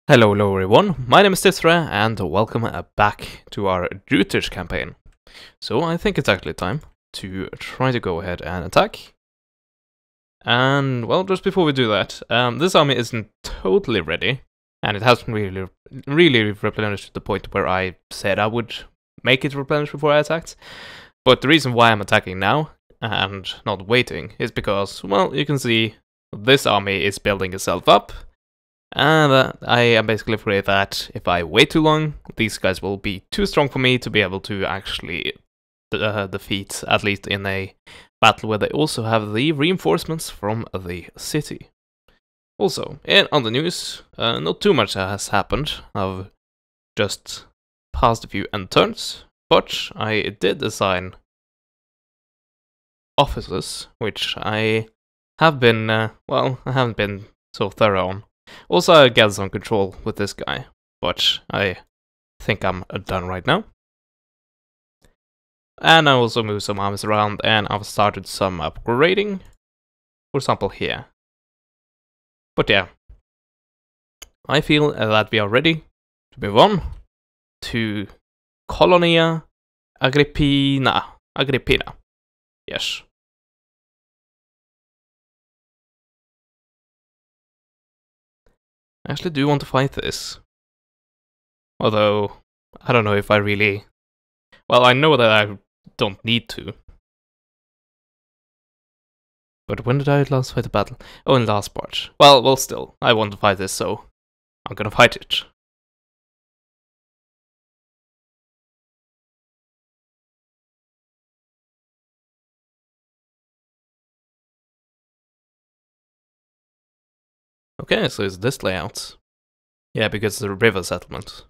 Hello everyone, my name is Attila and welcome back to our Jutes campaign. So I think it's actually time to try to go ahead and attack. And well, just before we do that, this army isn't totally ready, and it hasn't really replenished to the point where I said I would make it replenish before I attacked. But the reason why I'm attacking now and not waiting is because, well, you can see this army is building itself up. And I am basically afraid that if I wait too long, these guys will be too strong for me to be able to actually defeat, at least in a battle where they also have the reinforcements from the city. Also, on the news, not too much has happened. I've just passed a few end turns, but I did assign officers, which I have been, well, I haven't been so thorough on. Also, I gathered some control with this guy, but I think I'm done right now. And I also moved some armies around, and I've started some upgrading, for example here. But yeah, I feel that we are ready to move on to Colonia Agrippina. Yes. I actually do want to fight this. Although, I don't know if I really... Well, I know that I don't need to. But when did I last fight a battle? Oh, in last part. Well, still, I want to fight this, so I'm gonna fight it. Okay, so it's this layout. Yeah, because it's a river settlement.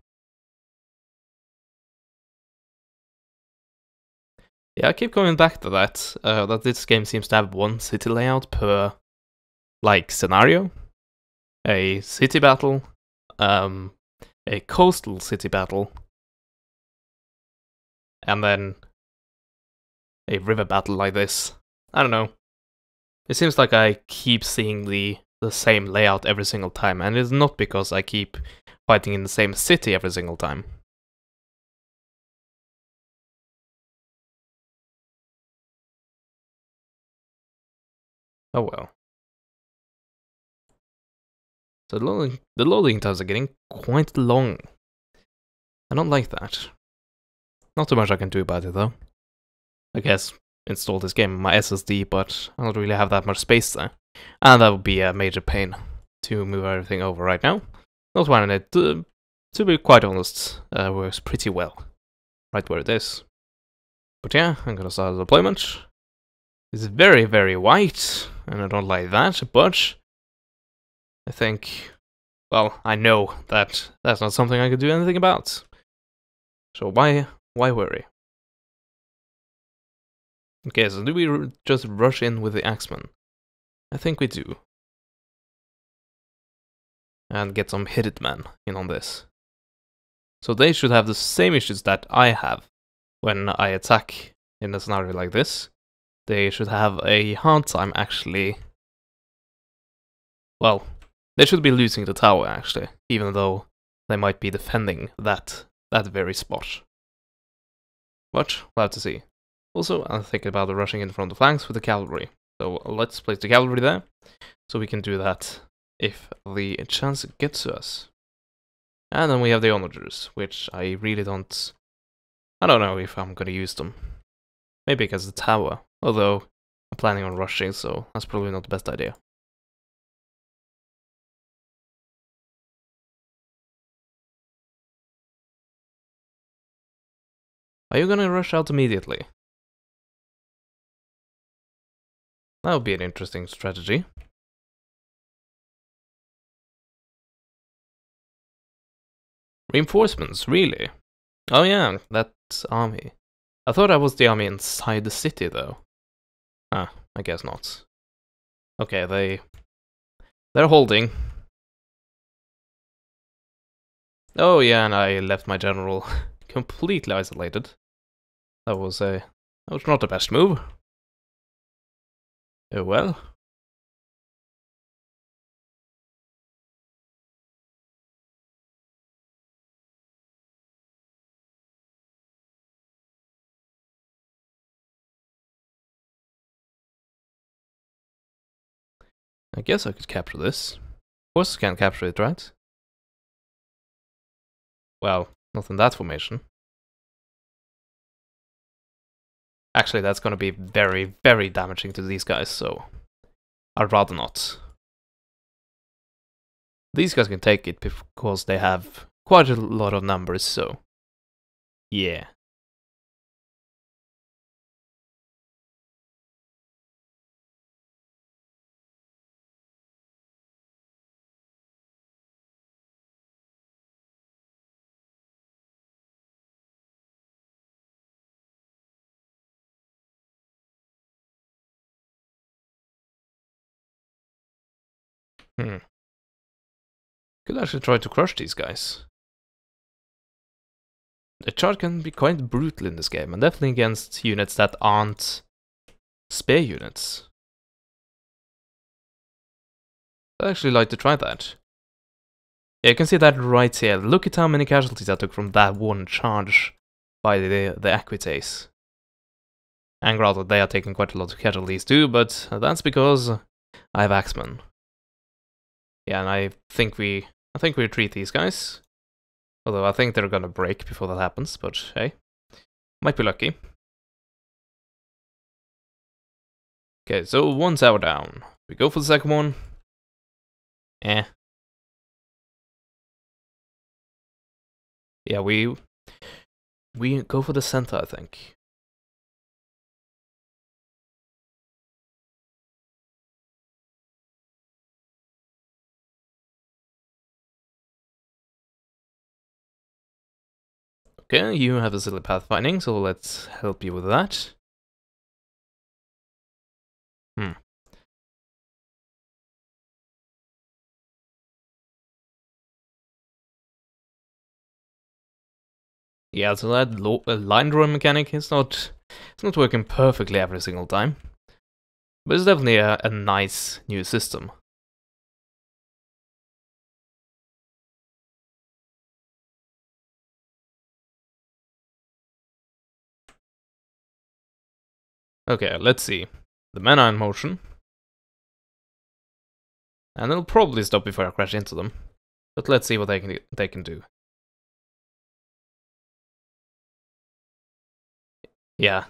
Yeah, I keep coming back to that, that this game seems to have one city layout per, like, scenario. A city battle, a coastal city battle, and then a river battle like this. I don't know. It seems like I keep seeing the same layout every single time, and it's not because I keep fighting in the same city every single time. Oh well. So the loading times are getting quite long. I don't like that. Not too much I can do about it though. I guess install this game on my SSD, but I don't really have that much space there. And that would be a major pain to move everything over right now. Not one it, to be quite honest, works pretty well. Right where it is. But yeah, I'm gonna start the deployment. It's very white, and I don't like that, but I think, well, I know that that's not something I could do anything about. So why worry? Okay, so do we just rush in with the Axemen? I think we do. And get some hit men in on this. So they should have the same issues that I have when I attack in a scenario like this. They should have a hard time actually... Well, they should be losing the tower actually, even though they might be defending that very spot. But we'll have to see. Also, I'm thinking about rushing in from the flanks with the cavalry. So let's place the cavalry there, so we can do that if the chance gets to us. And then we have the onagers, which I really don't... I don't know if I'm gonna use them. Maybe because of the tower, although I'm planning on rushing, so that's probably not the best idea. Are you gonna rush out immediately? That would be an interesting strategy. Reinforcements, really? Oh yeah, that's army. I thought I was the army inside the city, though. Ah, I guess not. Okay, they're holding. Oh yeah, and I left my general completely isolated. That was not the best move. Oh well. I guess I could capture this. Horses can't capture it, right? Well, not in that formation. Actually, that's gonna be very, very damaging to these guys, so I'd rather not. These guys can take it because they have quite a lot of numbers, so yeah. Could actually try to crush these guys. The charge can be quite brutal in this game, and definitely against units that aren't spear units. I'd actually like to try that. Yeah, you can see that right here. Look at how many casualties I took from that one charge by the Equites. And granted, they are taking quite a lot of casualties too, but that's because I have Axemen. Yeah, and I think we retreat these guys. Although I think they're gonna break before that happens, but hey. Might be lucky. Okay, so 1 tower down. We go for the second one. Eh. Yeah, we go for the center, I think. Okay, you have a silly pathfinding, so let's help you with that. Yeah, so that line drawing mechanic is not working perfectly every single time, but it's definitely a nice new system. Okay, let's see. The men are in motion. And they'll probably stop before I crash into them. But let's see what they can do. Yeah,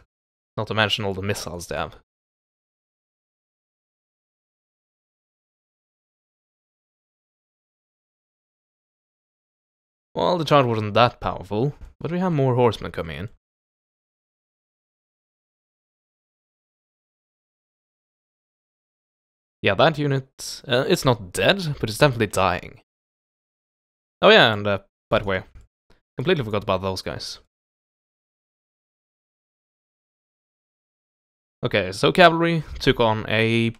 not to mention all the missiles they have. Well, the charge wasn't that powerful, but we have more horsemen coming in. Yeah, that unit, it's not dead, but it's definitely dying. Oh yeah, and by the way, completely forgot about those guys. Okay, so cavalry took on a...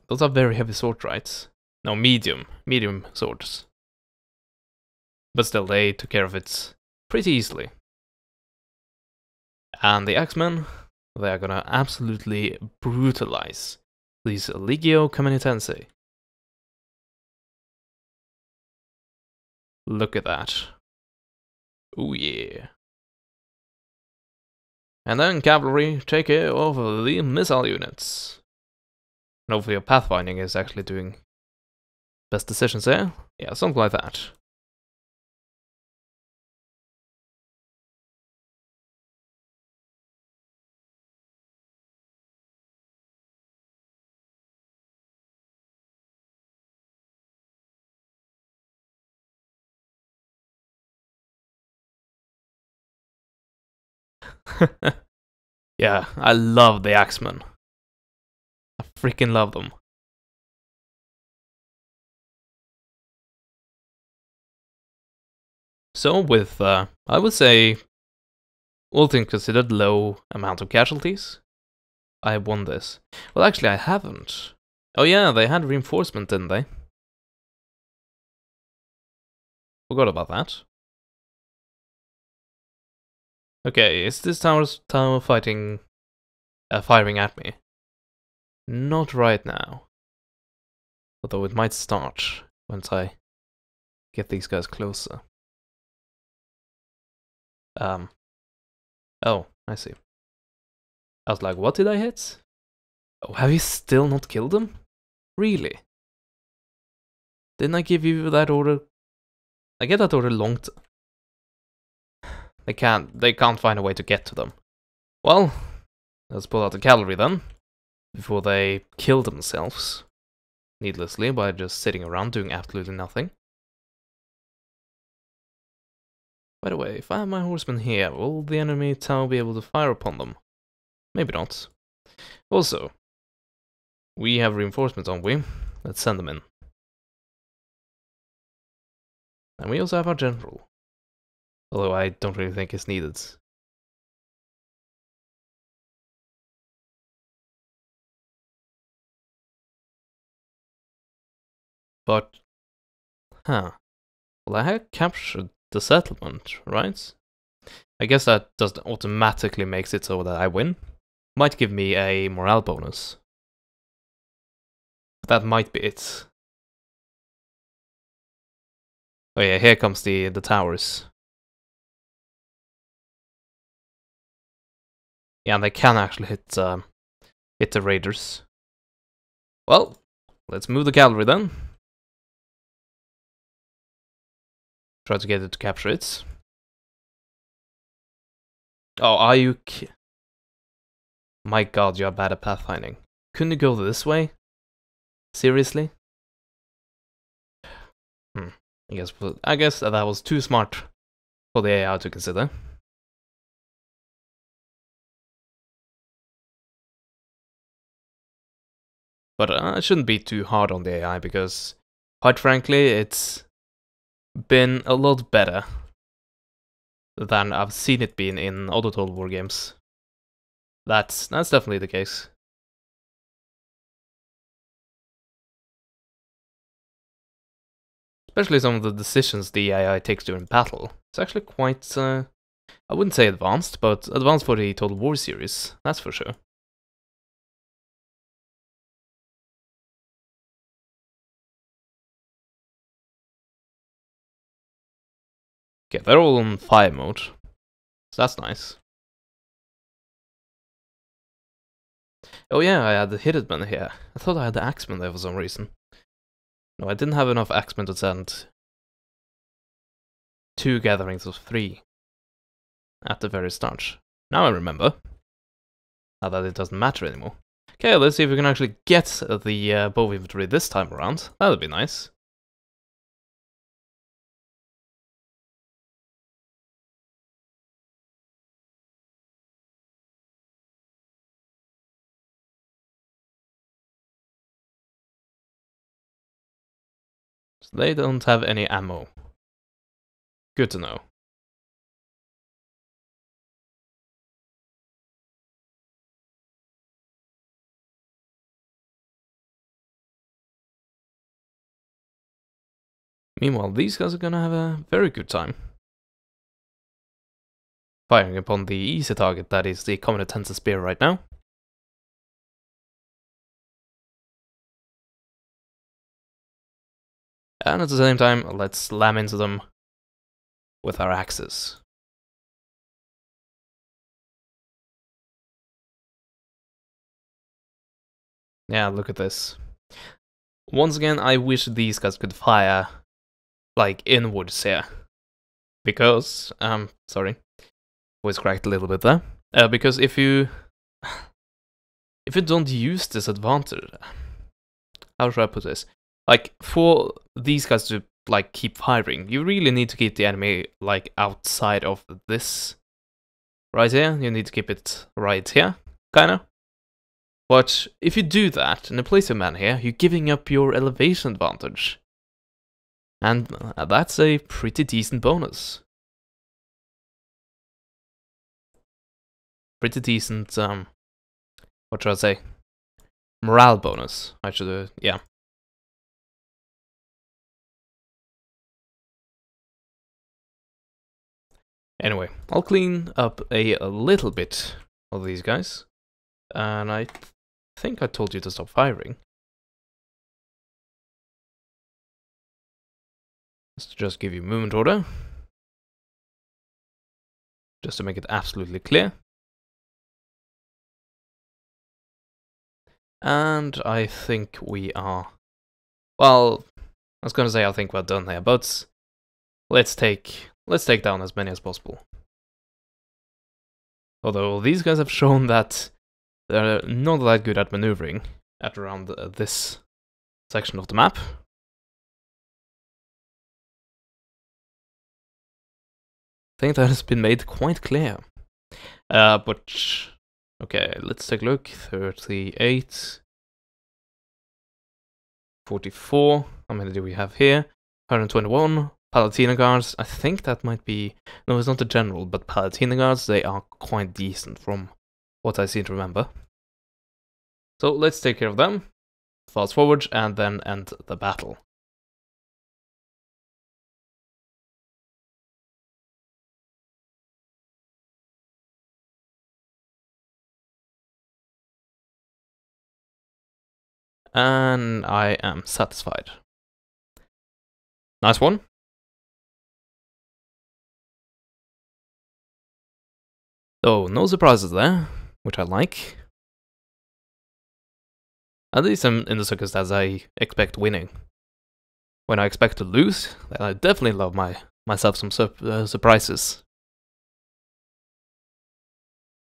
Those are very heavy swords, right? No, medium swords. But still, they took care of it pretty easily. And the Axemen, they are gonna absolutely brutalize these Legio Comunitense. Look at that. Oh yeah. And then cavalry take care of the missile units. And hopefully your pathfinding is actually doing best decisions there. Yeah, something like that. Yeah, I love the Axemen. I freaking love them. So with, I would say, all things considered, low amount of casualties, I won this. Well, actually, I haven't. Oh yeah, they had reinforcement, didn't they? Forgot about that. Okay, is this tower fighting, firing at me? Not right now. Although it might start once I get these guys closer. Oh, I see. I was like, what did I hit? Oh, have you still not killed them? Really? Didn't I give you that order? I get that order long. They can't find a way to get to them. Well, let's pull out the cavalry then, before they kill themselves needlessly by just sitting around doing absolutely nothing. By the way, if I have my horsemen here, will the enemy tower be able to fire upon them? Maybe not. Also, we have reinforcements, don't we? Let's send them in. And we also have our general. Although I don't really think it's needed. But, well, I had captured the settlement, right? I guess that doesn't automatically makes it so that I win. Might give me a morale bonus. That might be it. Oh yeah, here comes the towers. Yeah, and they can actually hit the raiders. Well, let's move the cavalry then. Try to get it to capture it. Oh, are you My god, you're bad at pathfinding. Couldn't you go this way? Seriously? I guess that was too smart for the AI to consider. But I shouldn't be too hard on the AI because, quite frankly, it's been a lot better than I've seen it being in other Total War games. That's definitely the case. Especially some of the decisions the AI takes during battle. It's actually quite, I wouldn't say advanced, but advanced for the Total War series, that's for sure. Okay, they're all on fire mode, so that's nice. Oh yeah, I had the Hitman here. I thought I had the Axeman there for some reason. No, I didn't have enough Axemen to send 2 gatherings of 3 at the very start. Now I remember. Now that it doesn't matter anymore. Okay, let's see if we can actually get the bow infantry this time around. That would be nice. So they don't have any ammo. Good to know. Meanwhile, these guys are gonna have a very good time firing upon the easy target that is the Common Tensor Spear right now. And at the same time, let's slam into them with our axes. Yeah, look at this. Once again, I wish these guys could fire, like, inwards here. Because, sorry. Voice cracked a little bit there. Because if you don't use this advantage... How should I put this? Like, for these guys to, like, keep firing, you really need to keep the enemy, like, outside of this. Right here, you need to keep it right here, kinda. But if you do that, and you place your man here, you're giving up your elevation advantage. And that's a pretty decent bonus. Pretty decent, what should I say? Morale bonus, I should, yeah. Anyway, I'll clean up a little bit of these guys. And I think I told you to stop firing. Let's just give you movement order. Just to make it absolutely clear. And I think we are... Well, I was gonna say I think we're done here, but let's take down as many as possible. Although these guys have shown that they're not that good at maneuvering at around this section of the map. I think that has been made quite clear. But okay, let's take a look. 38, 44. How many do we have here? 121. Palatina guards. I think that might be... No, it's not the general, but Palatina guards, they are quite decent from what I seem to remember. So let's take care of them. Fast forward and then end the battle. And I am satisfied. Nice one. Oh, no surprises there, which I like. At least I'm in the circumstance I expect winning. When I expect to lose, then I definitely love myself some surprises.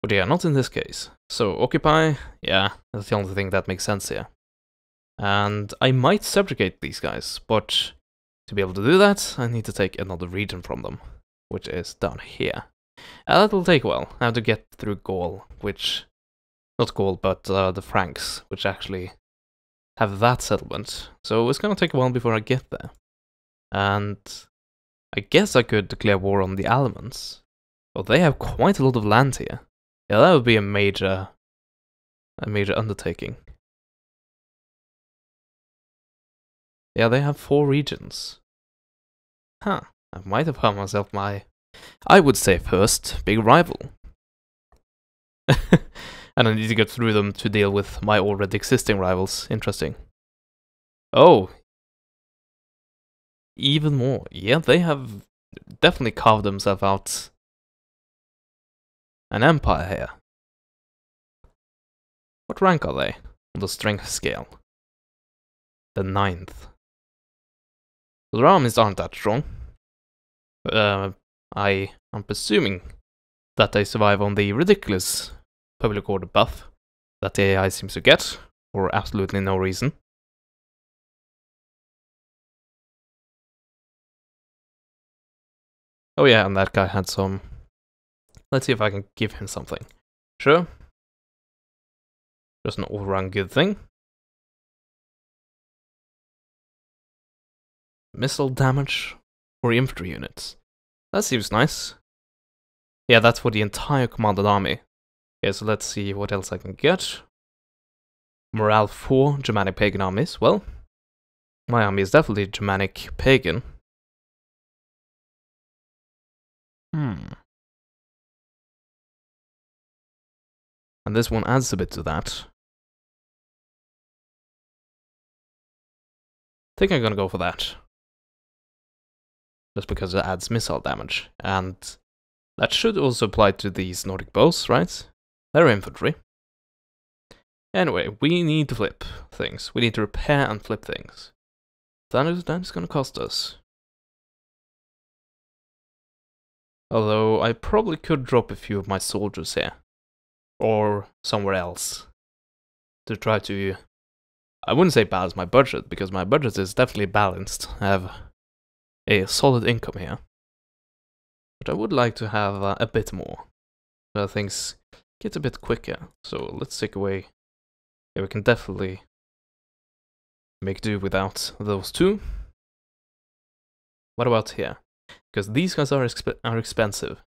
But yeah, not in this case. So, occupy, yeah, that's the only thing that makes sense here. And I might subjugate these guys, but to be able to do that, I need to take another region from them, which is down here. That will take a while. I have to get through Gaul, which... Not Gaul, but the Franks, which actually have that settlement. So it's gonna take a while before I get there. And I guess I could declare war on the Alamans. Well, they have quite a lot of land here. Yeah, that would be a major undertaking. Yeah, they have 4 regions. Huh, I might have found myself my, I would say first, big rival. And I need to get through them to deal with my already existing rivals. Interesting. Oh. Even more. Yeah, they have definitely carved themselves out an empire here. What rank are they on the strength scale? The 9th. The armies aren't that strong. I am presuming that they survive on the ridiculous public order buff that the AI seems to get, for absolutely no reason. Oh yeah, and that guy had some... Let's see if I can give him something. Sure. Just an all-round good thing. Missile damage for infantry units. That seems nice. Yeah, that's for the entire commanded army. Okay, so let's see what else I can get. Morale 4 Germanic pagan armies. Well, my army is definitely Germanic pagan. And this one adds a bit to that. I think I'm gonna go for that. Just because it adds missile damage. And that should also apply to these Nordic bows, right? They're infantry. Anyway, we need to flip things. We need to repair and flip things. That is gonna cost us. Although I probably could drop a few of my soldiers here. Or somewhere else. To try to... I wouldn't say balance my budget, because my budget is definitely balanced. I have a solid income here. But I would like to have a bit more. So things get a bit quicker. So let's take away... Yeah, we can definitely make do without those 2. What about here? Because these guys are expensive.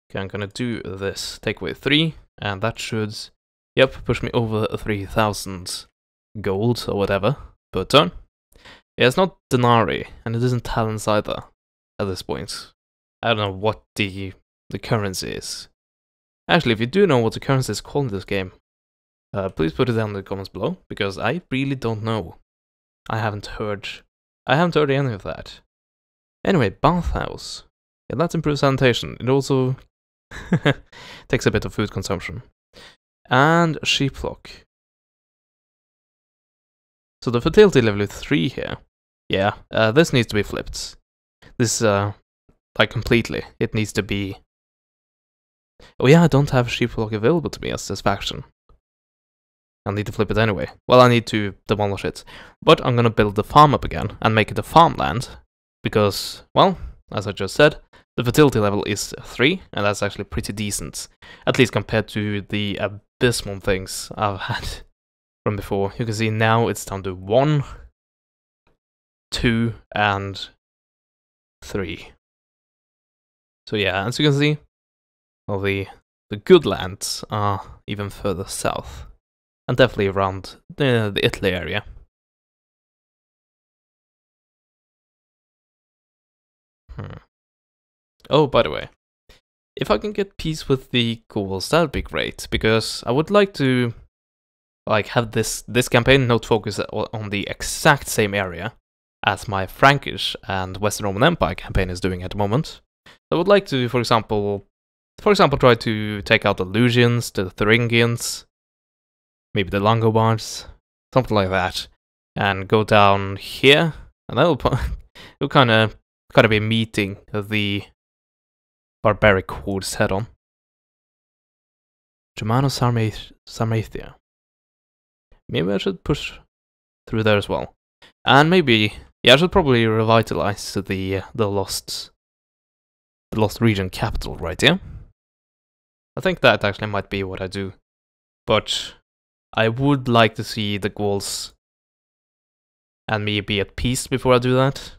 Okay, I'm gonna do this. Take away 3, and that should, yep, push me over 3,000 gold or whatever per turn. Yeah, it's not denarii, and it isn't talents either at this point. I don't know what the currency is. Actually, if you do know what the currency is called in this game, please put it down in the comments below, because I really don't know. I haven't heard any of that. Anyway, bathhouse. Yeah, that improves sanitation. It also takes a bit of food consumption. And sheep flock. So the fertility level is 3 here. Yeah, this needs to be flipped. This, like completely. It needs to be... Oh yeah, I don't have sheeplock available to me as this faction. I need to flip it anyway. Well, I need to demolish it. But I'm gonna build the farm up again and make it a farmland. Because, well, as I just said, the fertility level is 3, and that's actually pretty decent. At least compared to the abysmal things I've had from before. You can see now it's down to 1, 2, and 3. So yeah, as you can see, well, the good lands are even further south. And definitely around the Italy area. Oh, by the way, if I can get peace with the Gauls, that'd be great, because I would like to have this campaign not focus on the exact same area as my Frankish and Western Roman Empire campaign is doing at the moment. I would like to, for example, try to take out the Lusians, the Thuringians, maybe the Longobards, something like that, and go down here, and that'll kind of be meeting the barbaric hordes head on. Germano-Sarmatia. Maybe I should push through there as well, and maybe I should probably revitalize the lost region capital right here. I think that actually might be what I do, but I would like to see the Gauls and me be at peace before I do that.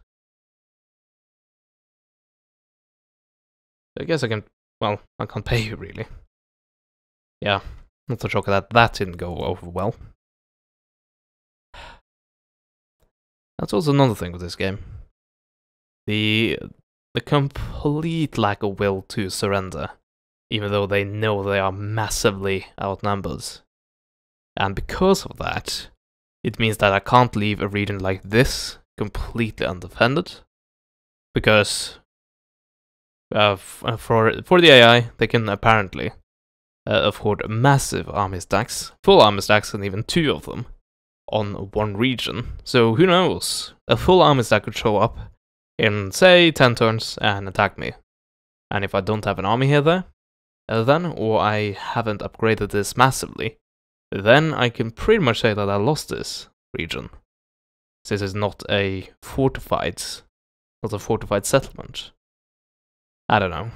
I guess I can, well, I can't pay you really. Yeah, not so shocked that didn't go over well. That's also another thing with this game. The complete lack of will to surrender, even though they know they are massively outnumbered. And because of that, it means that I can't leave a region like this completely undefended, because for the AI, they can apparently afford massive army stacks, full army stacks, and even 2 of them on one region. So who knows? A full army stack could show up in, say, 10 turns and attack me. And if I don't have an army here then, or I haven't upgraded this massively, then I can pretty much say that I lost this region. This is not a fortified settlement. I don't know.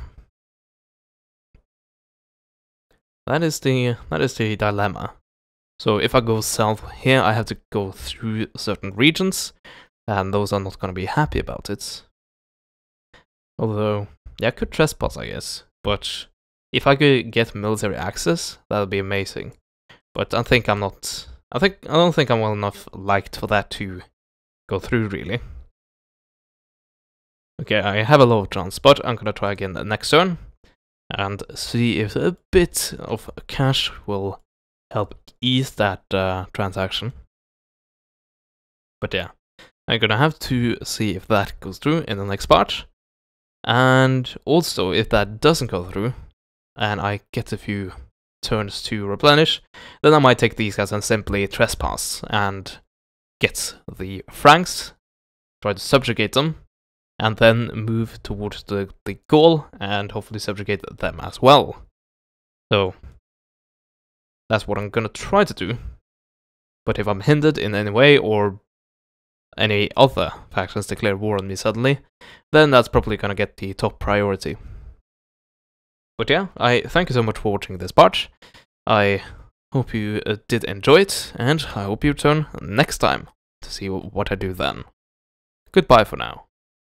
That is the dilemma. So if I go south here, I have to go through certain regions, and those are not going to be happy about it. Although, yeah, I could trespass, I guess. But if I could get military access, that would be amazing. But I don't think I'm well enough liked for that to go through, really. Okay, I have a low chance, but I'm gonna try again the next turn and see if a bit of cash will help ease that transaction. But yeah, I'm gonna have to see if that goes through in the next part. And also, if that doesn't go through, and I get a few turns to replenish, then I might take these guys and simply trespass and get the Franks, try to subjugate them, and then move towards the Gaul and hopefully subjugate them as well. So that's what I'm gonna try to do. But if I'm hindered in any way, or any other factions declare war on me suddenly, then that's probably gonna get the top priority. But yeah, I thank you so much for watching this part. I hope you did enjoy it, and I hope you return next time to see what I do then. Goodbye for now.